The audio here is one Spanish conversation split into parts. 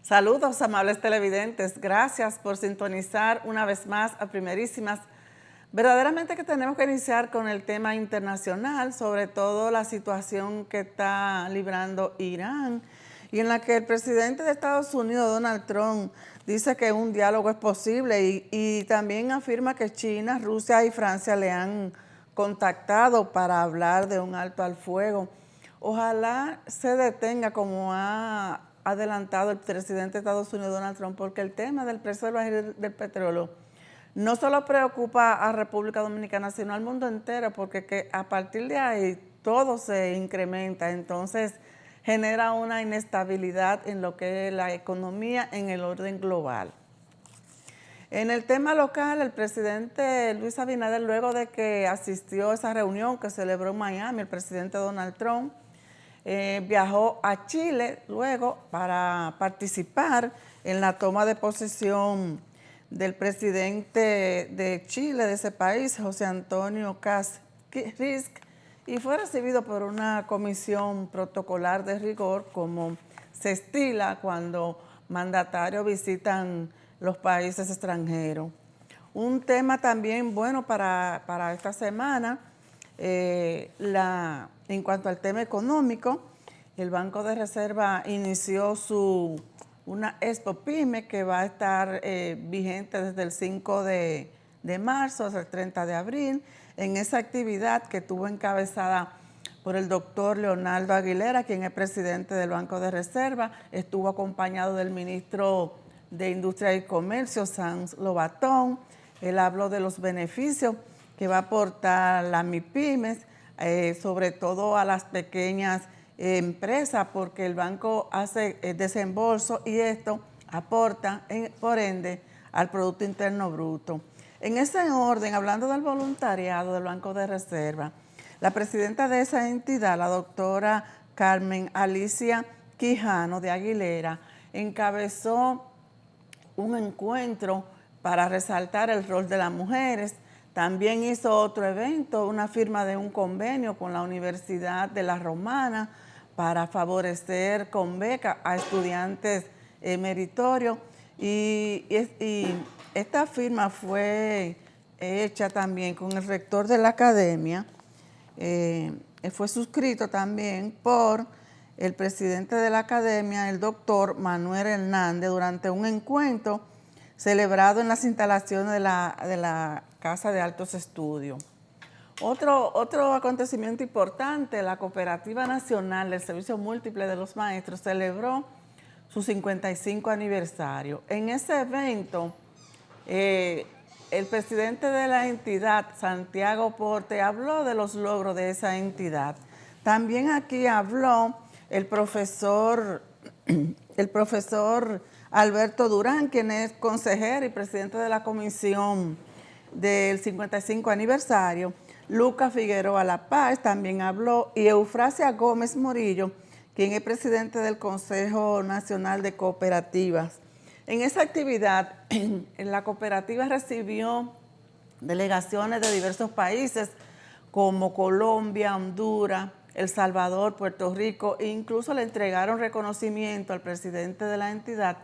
Saludos, amables televidentes. Gracias por sintonizar una vez más a Primerísimas. Verdaderamente que tenemos que iniciar con el tema internacional, sobre todo la situación que está librando Irán y en la que el presidente de Estados Unidos, Donald Trump, dice que un diálogo es posible y también afirma que China, Rusia y Francia le han contactado para hablar de un alto al fuego. Ojalá se detenga, como ha adelantado el presidente de Estados Unidos, Donald Trump, porque el tema del precio del barril del petróleo no solo preocupa a República Dominicana, sino al mundo entero, porque a partir de ahí todo se incrementa, entonces genera una inestabilidad en lo que es la economía en el orden global. En el tema local, el presidente Luis Abinader, luego de que asistió a esa reunión que celebró en Miami el presidente Donald Trump, viajó a Chile luego para participar en la toma de posesión del presidente de Chile, de ese país, José Antonio Kast Risk, y fue recibido por una comisión protocolar de rigor, como se estila cuando mandatarios visitan los países extranjeros. Un tema también bueno para esta semana, en cuanto al tema económico, el Banco de Reserva inició una Expo Pyme que va a estar vigente desde el 5 de marzo hasta el 30 de abril. En esa actividad, que estuvo encabezada por el doctor Leonardo Aguilera, quien es presidente del Banco de Reserva, estuvo acompañado del ministro de Industria y Comercio, Sanz Lobatón. Él habló de los beneficios que va a aportar la MIPYMES, sobre todo a las pequeñas empresas, porque el banco hace desembolso y esto aporta, por ende, al Producto Interno Bruto. En ese orden, hablando del voluntariado del Banco de Reserva, la presidenta de esa entidad, la doctora Carmen Alicia Quijano de Aguilera, encabezó un encuentro para resaltar el rol de las mujeres. También hizo otro evento, una firma de un convenio con la Universidad de La Romana para favorecer con beca a estudiantes meritorios. Y esta firma fue hecha también con el rector de la academia, fue suscrito también por el presidente de la academia, el doctor Manuel Hernández, durante un encuentro celebrado en las instalaciones de la Casa de Altos Estudios. Otro acontecimiento importante, la Cooperativa Nacional del Servicio Múltiple de los Maestros celebró su 55 aniversario. En ese evento, el presidente de la entidad, Santiago Porte, habló de los logros de esa entidad. También aquí habló el profesor Alberto Durán, quien es consejero y presidente de la comisión del 55 aniversario. Lucas Figueroa La Paz también habló, y Eufrasia Gómez Morillo, quien es presidente del Consejo Nacional de Cooperativas. En esa actividad, la cooperativa recibió delegaciones de diversos países como Colombia, Honduras, El Salvador, Puerto Rico, e incluso le entregaron reconocimiento al presidente de la entidad,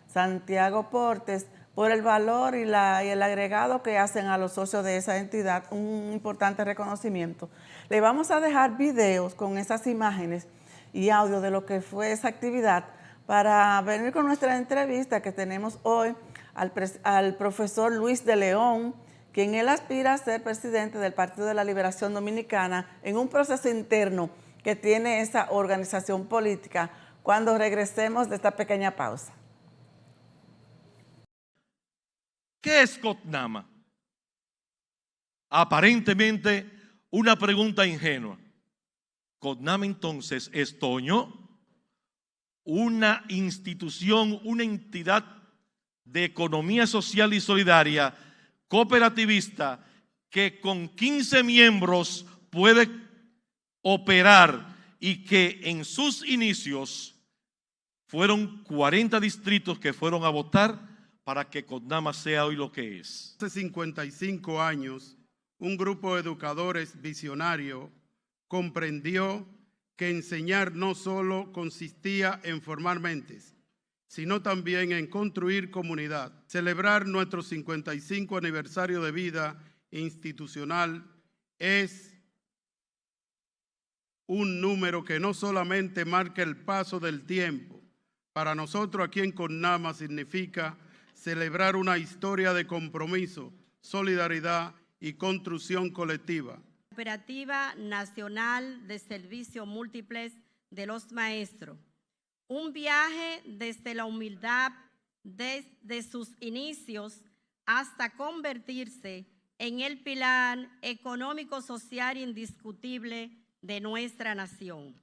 Santiago Portes, por el valor y el agregado que hacen a los socios de esa entidad, un importante reconocimiento. Le vamos a dejar videos con esas imágenes y audio de lo que fue esa actividad para venir con nuestra entrevista que tenemos hoy al profesor Luis de León, quien él aspira a ser presidente del Partido de la Liberación Dominicana en un proceso interno que tiene esa organización política, cuando regresemos de esta pequeña pausa. ¿Qué es CODNAMA? Aparentemente una pregunta ingenua. CODNAMA entonces es, Toño, una institución, una entidad de economía social y solidaria, cooperativista, que con 15 miembros puede operar y que en sus inicios fueron 40 distritos que fueron a votar para que CODNAMA sea hoy lo que es. Hace 55 años, un grupo de educadores visionarios comprendió que enseñar no solo consistía en formar mentes, sino también en construir comunidad. Celebrar nuestro 55 aniversario de vida institucional es un número que no solamente marca el paso del tiempo. Para nosotros aquí en CONNAMA significa celebrar una historia de compromiso, solidaridad y construcción colectiva. Cooperativa Nacional de Servicios Múltiples de los Maestros. Un viaje desde la humildad desde sus inicios hasta convertirse en el pilar económico-social indiscutible de nuestra nación.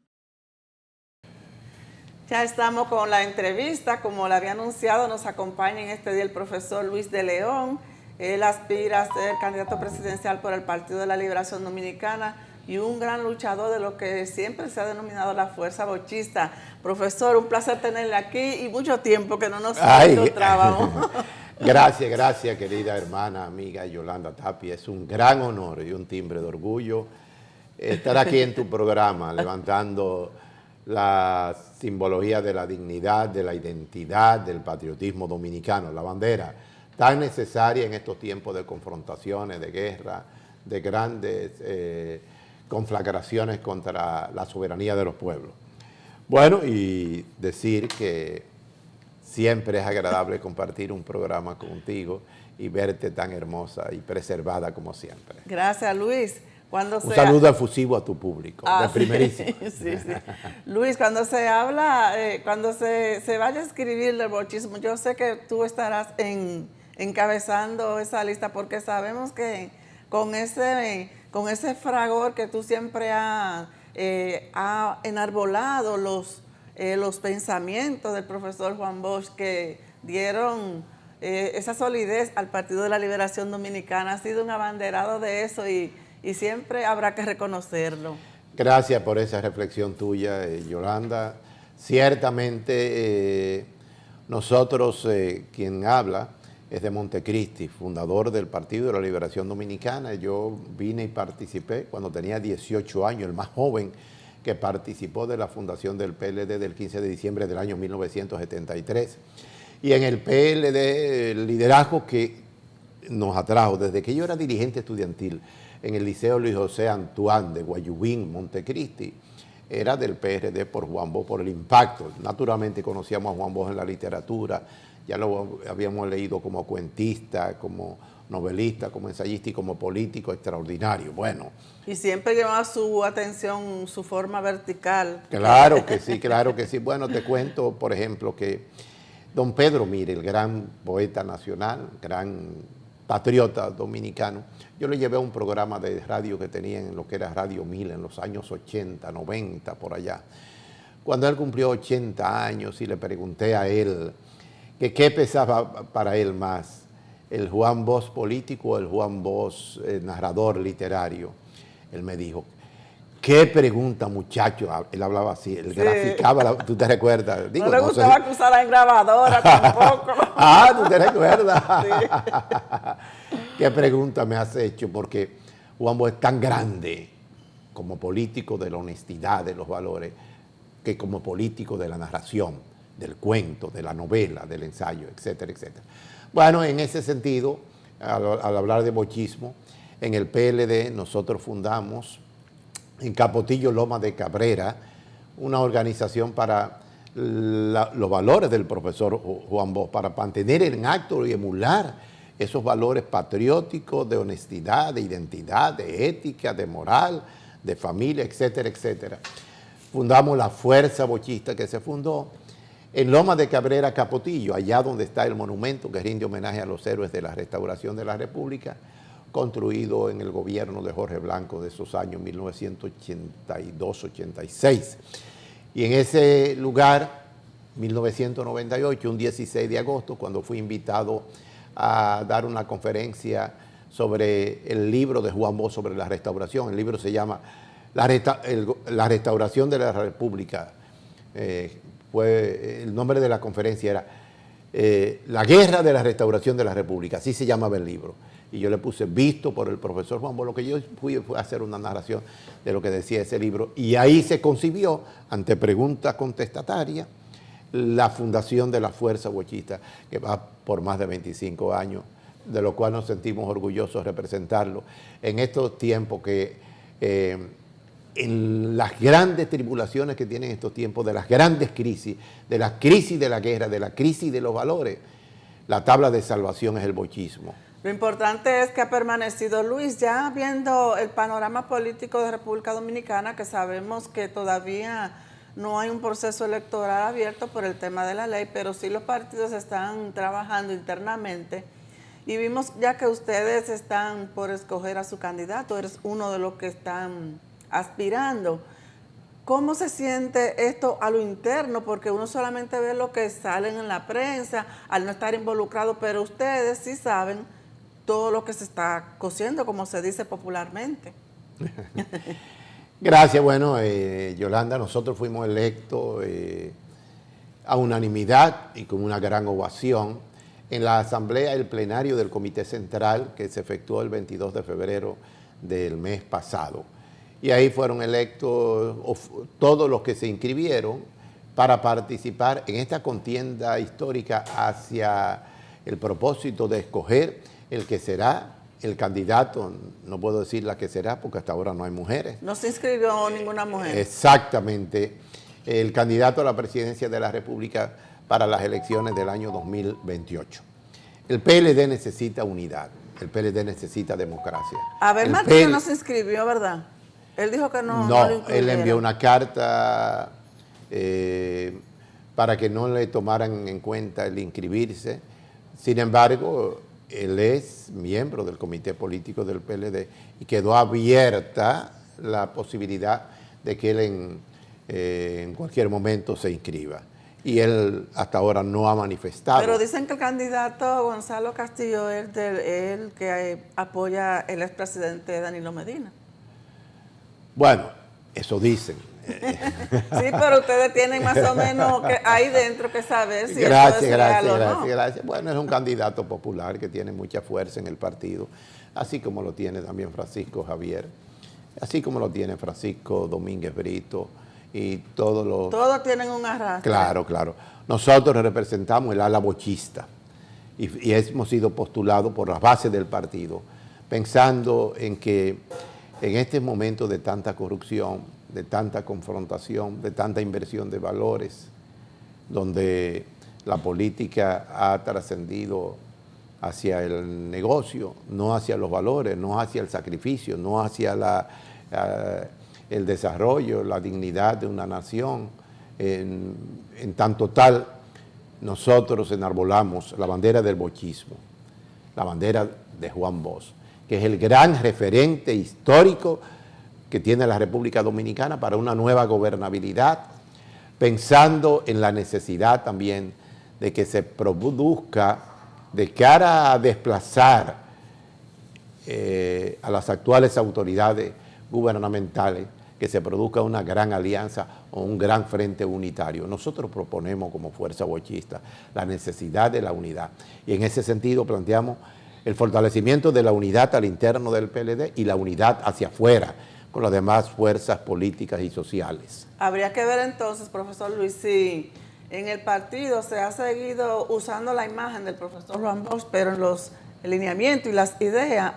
Ya estamos con la entrevista. Como le había anunciado, nos acompaña en este día el profesor Luis de León. Él aspira a ser candidato presidencial por el Partido de la Liberación Dominicana y un gran luchador de lo que siempre se ha denominado la fuerza bochista. Profesor, un placer tenerle aquí y mucho tiempo que no nos encontrábamos. Gracias, querida hermana, amiga Yolanda Tapia. Es un gran honor y un timbre de orgullo estar aquí en tu programa, levantando la simbología de la dignidad, de la identidad, del patriotismo dominicano, la bandera tan necesaria en estos tiempos de confrontaciones, de guerra, de grandes conflagraciones contra la soberanía de los pueblos. Bueno, y decir que siempre es agradable compartir un programa contigo y verte tan hermosa y preservada como siempre. Gracias, Luis. Un saludo efusivo a tu público, de primerísimo. Sí. Luis, cuando se habla, cuando se vaya a escribir del bochismo, yo sé que tú estarás encabezando esa lista porque sabemos que con ese fragor que tú siempre has enarbolado los pensamientos del profesor Juan Bosch que dieron esa solidez al Partido de la Liberación Dominicana, ha sido un abanderado de eso y siempre habrá que reconocerlo. Gracias por esa reflexión tuya, Yolanda. Ciertamente nosotros, quien habla, es de Montecristi, fundador del Partido de la Liberación Dominicana. Yo vine y participé cuando tenía 18 años, el más joven que participó de la fundación del PLD del 15 de diciembre del año 1973. Y en el PLD, el liderazgo que nos atrajo desde que yo era dirigente estudiantil en el Liceo Luis José Antoine de Guayubín, Montecristi, era del PRD por Juan Bosch, por el impacto. Naturalmente conocíamos a Juan Bosch en la literatura, ya lo habíamos leído como cuentista, como novelista, como ensayista y como político extraordinario. Bueno. Y siempre llevaba su atención, su forma vertical. Claro que sí, claro que sí. Bueno, te cuento, por ejemplo, que don Pedro Mire, el gran poeta nacional, gran patriota dominicano, yo le llevé a un programa de radio que tenía en lo que era Radio 1000 en los años 80, 90, por allá. Cuando él cumplió 80 años y le pregunté a él que qué pesaba para él más, el Juan Bosch político o el Juan Bosch narrador literario, él me dijo, ¿qué pregunta, muchacho? Él hablaba así, él graficaba, ¿tú te recuerdas? Digo, no le gustaba que usara en grabadora tampoco. ¿Tú te recuerdas? Sí. ¿Qué pregunta me has hecho? Porque Juan Bosch es tan grande como político de la honestidad, de los valores, que como político de la narración, del cuento, de la novela, del ensayo, etcétera, etcétera. Bueno, en ese sentido, al hablar de bochismo, en el PLD nosotros fundamos en Capotillo Loma de Cabrera una organización para los valores del profesor Juan Bosch, para mantener en acto y emular esos valores patrióticos de honestidad, de identidad, de ética, de moral, de familia, etcétera, etcétera. Fundamos la Fuerza Bochista que se fundó en Loma de Cabrera, Capotillo, allá donde está el monumento que rinde homenaje a los héroes de la restauración de la República, construido en el gobierno de Jorge Blanco de esos años 1982-86. Y en ese lugar, 1998, un 16 de agosto, cuando fui invitado a dar una conferencia sobre el libro de Juan Bosch sobre la restauración. El libro se llama La restauración de la República. El nombre de la conferencia era La guerra de la restauración de la República, así se llamaba el libro. Y yo le puse visto por el profesor Juan Bosch. Lo que yo fui a hacer una narración de lo que decía ese libro. Y ahí se concibió, ante preguntas contestatarias, la fundación de la Fuerza Bochista, que va por más de 25 años, de lo cual nos sentimos orgullosos de representarlo en estos tiempos que, en las grandes tribulaciones que tienen estos tiempos, de las grandes crisis, de la crisis de la guerra, de la crisis de los valores, la tabla de salvación es el bochismo. Lo importante es que ha permanecido Luis, ya viendo el panorama político de República Dominicana, que sabemos que todavía no hay un proceso electoral abierto por el tema de la ley, pero sí los partidos están trabajando internamente. Y vimos ya que ustedes están por escoger a su candidato, eres uno de los que están aspirando. ¿Cómo se siente esto a lo interno? Porque uno solamente ve lo que salen en la prensa, al no estar involucrado, pero ustedes sí saben todo lo que se está cociendo, como se dice popularmente. Gracias. Bueno, Yolanda, nosotros fuimos electos a unanimidad y con una gran ovación en la asamblea, el plenario del Comité Central, que se efectuó el 22 de febrero del mes pasado. Y ahí fueron electos todos los que se inscribieron para participar en esta contienda histórica hacia el propósito de escoger el que será el candidato. No puedo decir la que será porque hasta ahora no hay mujeres. No se inscribió ninguna mujer. Exactamente. El candidato a la presidencia de la República para las elecciones del año 2028. El PLD necesita unidad. El PLD necesita democracia. Abel Martínez no se inscribió, ¿verdad? Él dijo que no. No, lo él envió una carta para que no le tomaran en cuenta el inscribirse. Sin embargo, él es miembro del comité político del PLD y quedó abierta la posibilidad de que él en cualquier momento se inscriba. Y él hasta ahora no ha manifestado. Pero dicen que el candidato Gonzalo Castillo es el que apoya el expresidente Danilo Medina. Bueno, eso dicen. Sí, pero ustedes tienen más o menos que ahí dentro que saber si gracias, eso es real o no. Gracias. Bueno, es un candidato popular que tiene mucha fuerza en el partido, así como lo tiene también Francisco Javier, así como lo tiene Francisco Domínguez Brito y todos los... Todos tienen un arrastre. Claro. Nosotros representamos el ala bochista y hemos sido postulados por las bases del partido, pensando en que en este momento de tanta corrupción, de tanta confrontación, de tanta inversión de valores, donde la política ha trascendido hacia el negocio, no hacia los valores, no hacia el sacrificio, no hacia el desarrollo, la dignidad de una nación. En tanto tal, nosotros enarbolamos la bandera del bochismo, la bandera de Juan Bosch, que es el gran referente histórico que tiene la República Dominicana para una nueva gobernabilidad, pensando en la necesidad también de que se produzca, de cara a desplazar a las actuales autoridades gubernamentales, que se produzca una gran alianza o un gran frente unitario. Nosotros proponemos como Fuerza Bochista la necesidad de la unidad y en ese sentido planteamos el fortalecimiento de la unidad al interno del PLD y la unidad hacia afuera con las demás fuerzas políticas y sociales. Habría que ver entonces, profesor Luis, si en el partido se ha seguido usando la imagen del profesor Juan Bosch, pero en los lineamientos y las ideas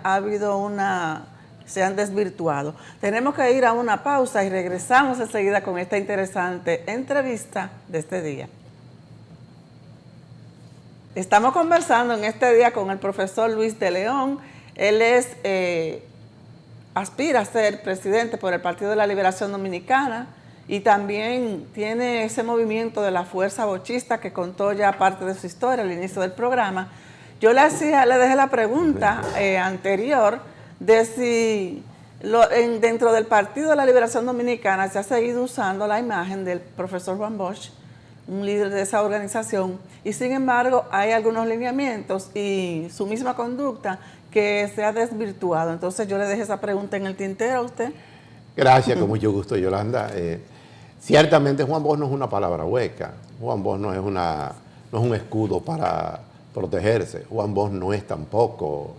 se han desvirtuado. Tenemos que ir a una pausa y regresamos enseguida con esta interesante entrevista de este día. Estamos conversando en este día con el profesor Luis de León. Él aspira a ser presidente por el Partido de la Liberación Dominicana y también tiene ese movimiento de la Fuerza Bochista que contó ya parte de su historia al inicio del programa. Yo le dejé la pregunta anterior de si dentro del Partido de la Liberación Dominicana se ha seguido usando la imagen del profesor Juan Bosch, un líder de esa organización, y sin embargo hay algunos lineamientos y su misma conducta que se ha desvirtuado. Entonces yo le dejé esa pregunta en el tintero a usted. Gracias, con mucho gusto, Yolanda. Ciertamente Juan Bosch no es una palabra hueca, Juan Bosch no es un escudo para protegerse, Juan Bosch no es tampoco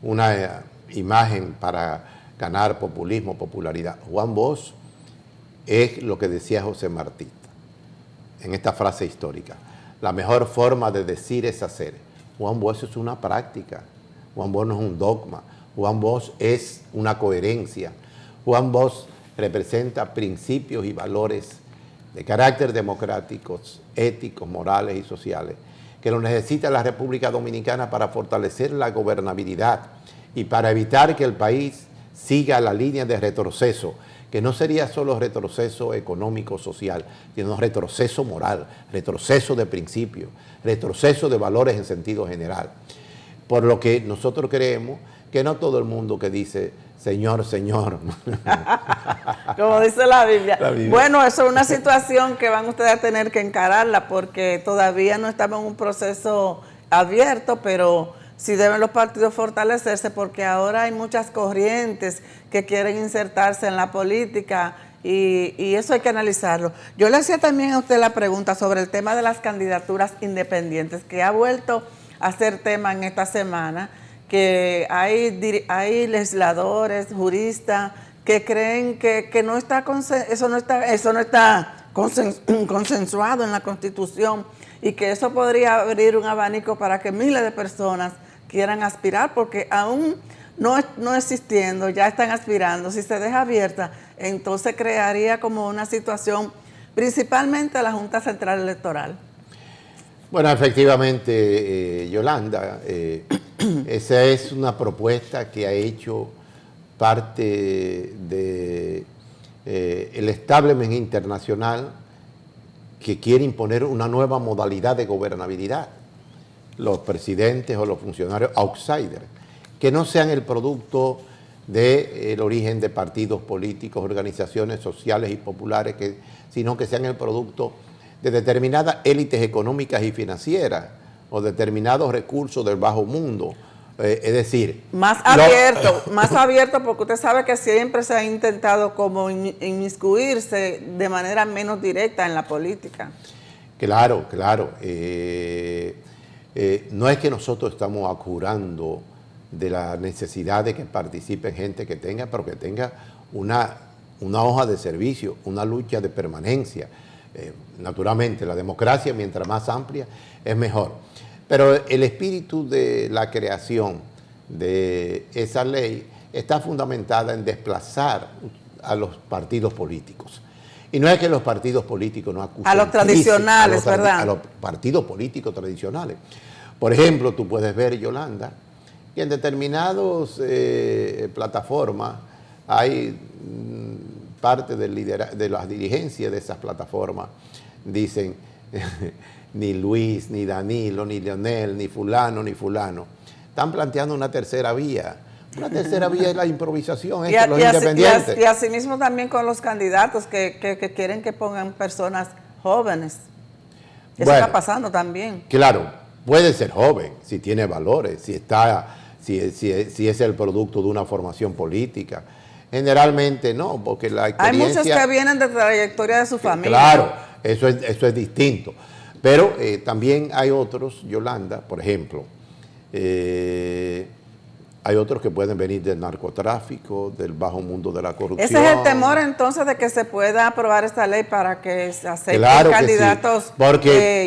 una imagen para ganar populismo, popularidad. Juan Bosch es lo que decía José Martí, en esta frase histórica, la mejor forma de decir es hacer. Juan Bosch es una práctica, Juan Bosch no es un dogma, Juan Bosch es una coherencia. Juan Bosch representa principios y valores de carácter democráticos, éticos, morales y sociales, que lo necesita la República Dominicana para fortalecer la gobernabilidad y para evitar que el país siga la línea de retroceso, que no sería solo retroceso económico, social, sino retroceso moral, retroceso de principios, retroceso de valores en sentido general. Por lo que nosotros creemos que no todo el mundo que dice Señor, Señor. Como dice la Biblia. La Biblia. Bueno, eso es una situación que van ustedes a tener que encararla porque todavía no estamos en un proceso abierto, pero sí deben los partidos fortalecerse porque ahora hay muchas corrientes que quieren insertarse en la política y eso hay que analizarlo. Yo le hacía también a usted la pregunta sobre el tema de las candidaturas independientes, que ha vuelto a ser tema en esta semana, que hay legisladores, juristas, que creen que no está eso no está consensuado en la Constitución y que eso podría abrir un abanico para que miles de personas quieran aspirar, porque aún no existiendo, ya están aspirando. Si se deja abierta, entonces crearía como una situación, principalmente a la Junta Central Electoral. Bueno, efectivamente, Yolanda, esa es una propuesta que ha hecho parte del establishment internacional que quiere imponer una nueva modalidad de gobernabilidad. Los presidentes o los funcionarios outsiders, que no sean el producto del origen de partidos políticos, organizaciones sociales y populares, sino que sean el producto de determinadas élites económicas y financieras o determinados recursos del bajo mundo. Es decir... Más abierto, porque usted sabe que siempre se ha intentado como inmiscuirse de manera menos directa en la política. Claro. No es que nosotros estamos acurando de la necesidad de que participe gente que tenga, pero que tenga una hoja de servicio, una lucha de permanencia. Naturalmente, la democracia, mientras más amplia, es mejor. Pero el espíritu de la creación de esa ley está fundamentada en desplazar a los partidos políticos. Y no es que los partidos políticos no acusen a los tradicionales, ¿verdad? A los partidos políticos tradicionales. Por ejemplo, tú puedes ver, Yolanda, que en determinadas plataformas hay parte de las dirigencias de esas plataformas, dicen ni Luis, ni Danilo, ni Leonel, ni fulano, ni fulano. Están planteando una tercera vía. Una tercera vía es la improvisación, los independientes. Y asimismo también con los candidatos que quieren que pongan personas jóvenes. Eso está pasando también. Claro, puede ser joven, si tiene valores, si es el producto de una formación política. Generalmente no, porque la experiencia... Hay muchos que vienen de trayectoria de su familia. Claro, eso es distinto. Pero también hay otros, Yolanda, por ejemplo, hay otros que pueden venir del narcotráfico, del bajo mundo de la corrupción. Ese es el temor entonces de que se pueda aprobar esta ley para que se acepten candidatos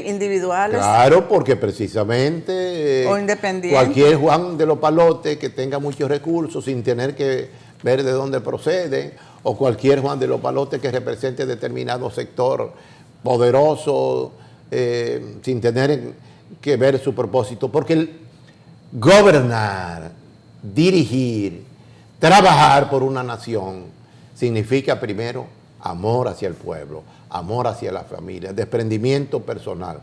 individuales. Claro, porque precisamente o independientes. Cualquier Juan de los Palotes que tenga muchos recursos sin tener que ver de dónde proceden, o cualquier Juan de los Palotes que represente determinado sector poderoso sin tener que ver su propósito, porque el gobernar, dirigir, trabajar por una nación significa primero amor hacia el pueblo, amor hacia la familia, desprendimiento personal.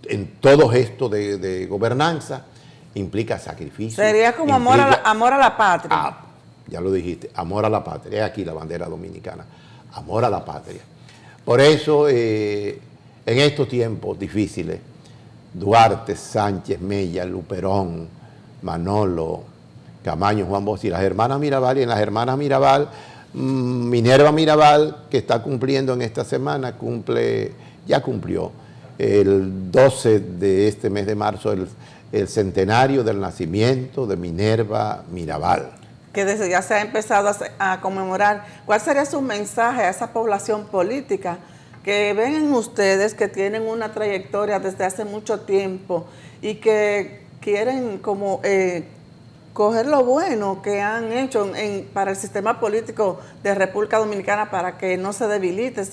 En todo gesto de gobernanza implica sacrificio. Sería como amor a la patria. Ya lo dijiste, amor a la patria. Es aquí la bandera dominicana, amor a la patria. Por eso, en estos tiempos difíciles, Duarte, Sánchez, Mella, Luperón, Manolo, Camaño, Juan Bosch y las hermanas Mirabal, y en las hermanas Mirabal, Minerva Mirabal, que está cumpliendo en esta semana, ya cumplió el 12 de este mes de marzo el centenario del nacimiento de Minerva Mirabal. Que desde ya se ha empezado a conmemorar. ¿Cuál sería su mensaje a esa población política que ven en ustedes que tienen una trayectoria desde hace mucho tiempo y que quieren como coger lo bueno que han hecho para el sistema político de República Dominicana para que no se debilite,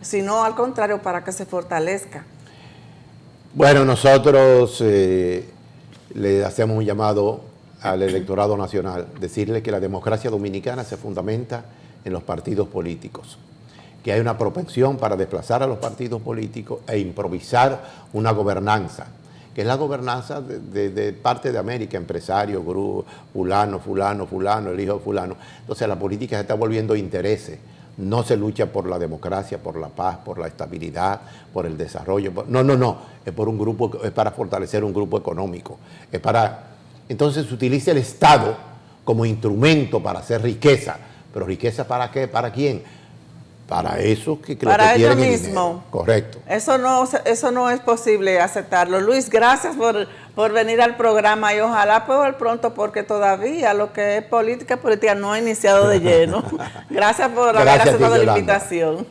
sino al contrario, para que se fortalezca. Bueno, nosotros le hacemos un llamado al electorado nacional, decirle que la democracia dominicana se fundamenta en los partidos políticos, que hay una propensión para desplazar a los partidos políticos e improvisar una gobernanza, que es la gobernanza de parte de América, empresarios, grupos, fulano, el hijo de fulano. Entonces la política se está volviendo intereses. No se lucha por la democracia, por la paz, por la estabilidad, por el desarrollo. No. Es por un grupo, es para fortalecer un grupo económico. Es para. Entonces se utiliza el Estado como instrumento para hacer riqueza. ¿Pero riqueza para qué? ¿Para quién? Para eso que para ellos mismos. Correcto. Eso no es posible aceptarlo. Luis, gracias por venir al programa y ojalá pueda pronto, porque todavía lo que es política no ha iniciado de lleno. Gracias por haber aceptado la invitación.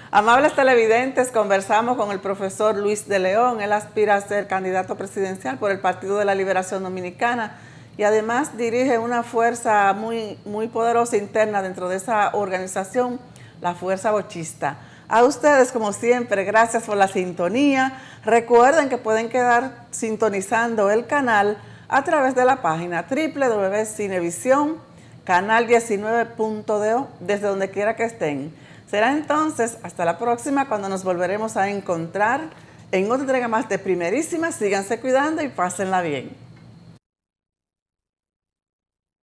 Amables televidentes, conversamos con el profesor Luis de León. Él aspira a ser candidato presidencial por el Partido de la Liberación Dominicana y además dirige una fuerza muy, muy poderosa interna dentro de esa organización, la Fuerza Bochista. A ustedes, como siempre, gracias por la sintonía. Recuerden que pueden quedar sintonizando el canal a través de la página www.cinevision, canal 19.do, desde donde quiera que estén. Será entonces hasta la próxima, cuando nos volveremos a encontrar en otra entrega más de Primerísima. Síganse cuidando y pásenla bien.